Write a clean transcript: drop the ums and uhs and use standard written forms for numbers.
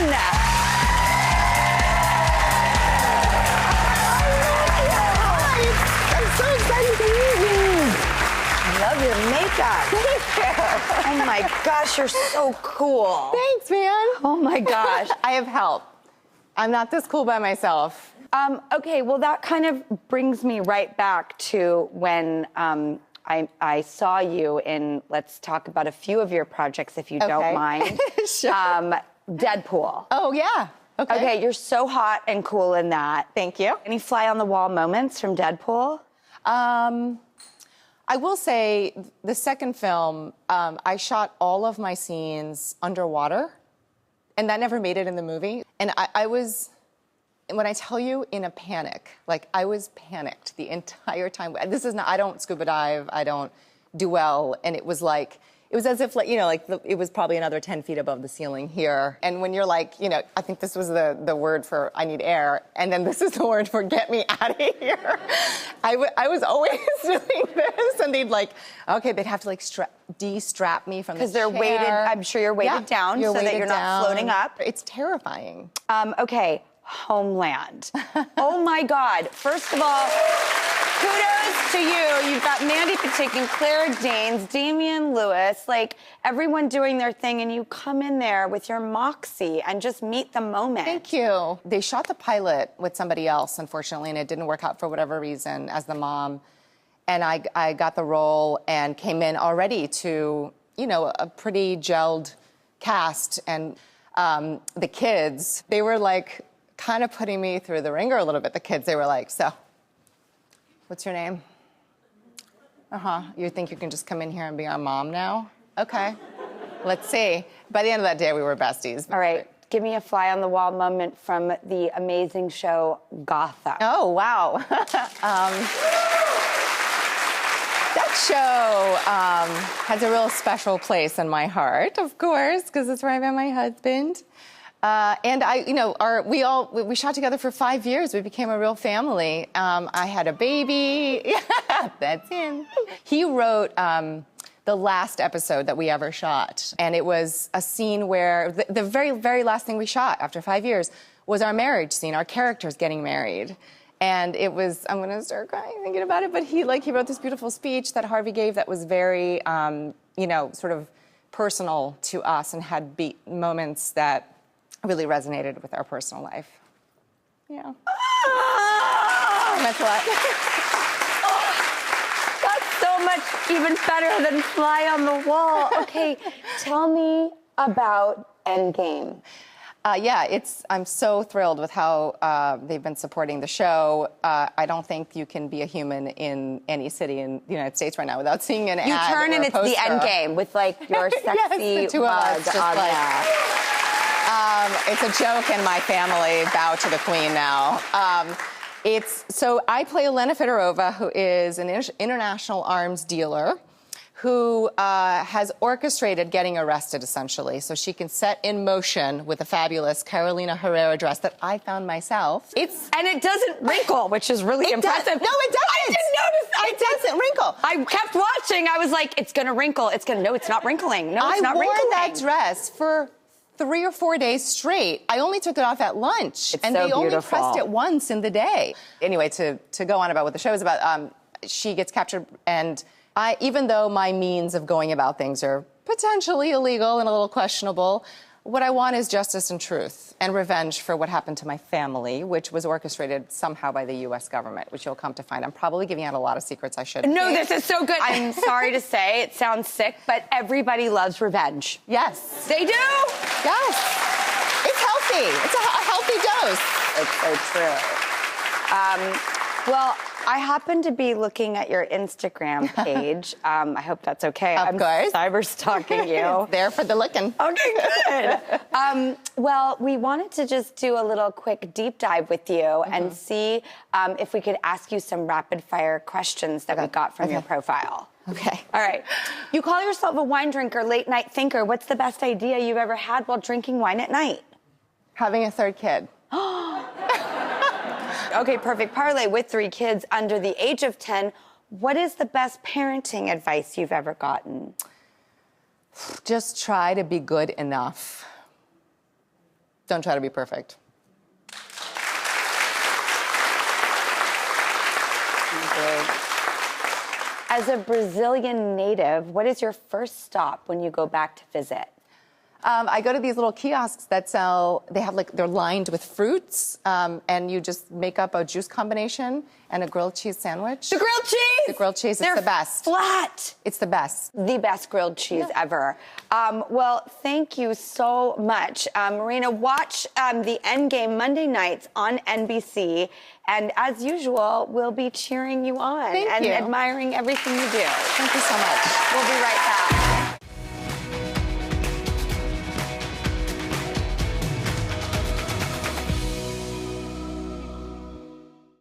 So excited to meet you. I love your makeup. Thank you. Oh my gosh, you're so cool. Thanks, man. Oh my gosh. I have help. I'm not this cool by myself. Okay, well that kind of brings me right back to when I saw you in, let's talk about a few of your projects if you don't mind. Sure. Deadpool. Oh, yeah. Okay, you're so hot and cool in that. Thank you. Any fly on the wall moments from Deadpool? I will say the second film, I shot all of my scenes underwater, and that never made it in the movie. And I was, when I tell you, in a panic. Like, I was panicked the entire time. This is not, I don't scuba dive, I don't do well, and it was like, it was as if, like, you know, like it was probably another 10 feet above the ceiling here. And when you're like, you know, I think this was the word for I need air, and then this is the word for get me out of here. I was always doing this, and they'd like, okay, they'd have to like de-strap me from the chair. Because they're weighted, I'm sure you're weighted down so that you're not floating up. It's terrifying. Okay, Homeland. Oh my God. First of all, kudos to you. You've got Mandy Patinkin, Claire Danes, Damian Lewis, like everyone doing their thing, and you come in there with your moxie and just meet the moment. Thank you. They shot the pilot with somebody else, unfortunately, and it didn't work out for whatever reason as the mom. And I got the role and came in already to, you know, a pretty gelled cast. And the kids, they were like kind of putting me through the ringer a little bit. The kids, they were like, so, what's your name? You think you can just come in here and be our mom now? Okay, let's see. By the end of that day, we were besties. All right, give me a fly on the wall moment from the amazing show Gotham. Oh, wow. That show has a real special place in my heart, of course, because it's where I met my husband. And I, you know, we shot together for 5 years. We became a real family. I had a baby. Yeah, that's him. He wrote the last episode that we ever shot. And it was a scene where the very, very last thing we shot after 5 years was our marriage scene, our characters getting married. And it was, I'm going to start crying thinking about it, but he wrote this beautiful speech that Harvey gave that was very, you know, sort of personal to us and had moments that really resonated with our personal life. Yeah. That's a lot. That's so much even better than fly on the wall. Okay, tell me about Endgame. Yeah, I'm so thrilled with how they've been supporting the show. I don't think you can be a human in any city in the United States right now without seeing an ad. You turn and it's the Endgame with like your sexy yes, the two of us, just on like, that. It's a joke in my family. Bow to the queen now. So I play Elena Fedorova, who is an international arms dealer who has orchestrated getting arrested, essentially, so she can set in motion with a fabulous Carolina Herrera dress that I found myself. And it doesn't wrinkle, which is really impressive. No, it doesn't. I didn't notice. It doesn't wrinkle. I kept watching. I was like, it's going to wrinkle. No, it's not wrinkling. No, it's not wrinkling. I wore that dress for 3 or 4 days straight. I only took it off at lunch. It's and so they only beautiful. pressed it once in the day. Anyway, to go on about what the show is about, she gets captured, and even though my means of going about things are potentially illegal and a little questionable, what I want is justice and truth and revenge for what happened to my family, which was orchestrated somehow by the U.S. government, which you'll come to find. I'm probably giving out a lot of secrets I shouldn't. No, this is so good. I'm sorry to say, it sounds sick, but everybody loves revenge. Yes. They do? Yes. It's healthy. It's a healthy dose. It's so true. Well, I happen to be looking at your Instagram page. I hope that's okay. Of course. I'm cyber stalking you. There for the looking. Okay, good. Well, we wanted to just do a little quick deep dive with you and see if we could ask you some rapid fire questions that we got from your profile. Okay. All right. You call yourself a wine drinker, late night thinker. What's the best idea you've ever had while drinking wine at night? Having a third kid. Okay, perfect parlay. With 3 kids under the age of 10, what is the best parenting advice you've ever gotten? Just try to be good enough. don't try to be perfect. As a Brazilian native, what is your first stop when you go back to visit? I go to these little kiosks that sell, they're lined with fruits, and you just make up a juice combination and a grilled cheese sandwich. The grilled cheese! The grilled cheese, it's the best. Flat! It's the best. The best grilled cheese ever. Well, thank you so much. Morena, watch the Endgame Monday nights on NBC. And as usual, we'll be cheering you on and admiring everything you do. Thank you so much. We'll be right back.